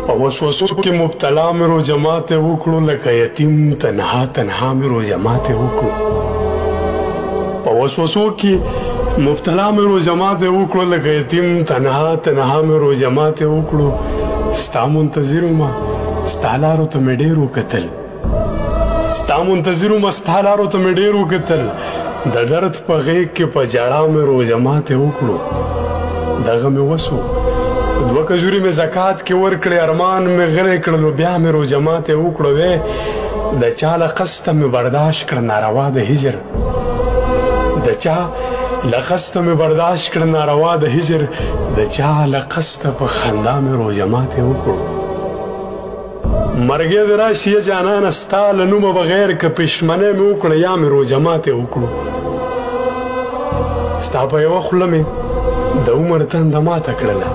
په وسوسو کې مبتلا مې روژه ماتې وکړو، لکه یتیم تنها تنها مې روژه ماتې وکړو. په وسوسو کې مبتلا مې روژه ماتې وکړو، لکه یتیم تنها تنها مې روژه ماتې وکړو. ستا منتظر ومه ستا لارو ته مې ډېر وکتل، ستا منتظر ومه ستا لارو ته مې ډېر وکتل. د درد په غېږ کې په ژړا مې روژه ماتې وکړو. دغه مې وسو 2 کجوري مې زکات کې ورکړې، ارمان مې غلی کړلو، بیا مې روژه ماتې وکړو. د چا له قسته مې برداشت کړه ناروا د هجر، د چا له قسته مې برداشت کړه ناروا د هجر، د چا له قسته په خندا مې روژه ماتې وکړو. مرګې دې راشي جانانه ستا له نومه بغیر که پښمنۍ مې وکړه یا مې روژه ماتې وکړو. ستا په یوه خوله مې د عمر تنده ماته کړله،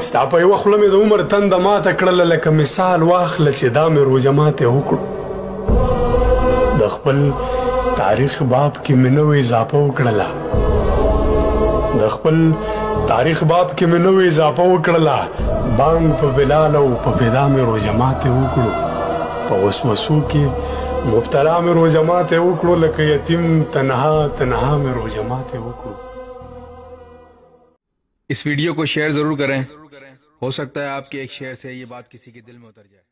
ستا په یوه خوله مې د عمر تنده ماته کړله، لکه مثال واخله چې دا مې روژه ماتې وکړو. د خپل تاریخ باب کې مې نوې اضافه وکړله، د خپل تاریخ باب کې مې نوې اضافه وکړله. بانګ په بلال او په بدا مې روژه ماتې وکړو. په وسوسو کې مبتلا مې روژه ماتې وکړو، لکه یتیم تنها تنها مې روژه ماتې وکړو. इस वीडियो को शेयर जरूर करें, हो सकता है आपके एक शेयर से ये बात किसी के दिल में उतर जाए.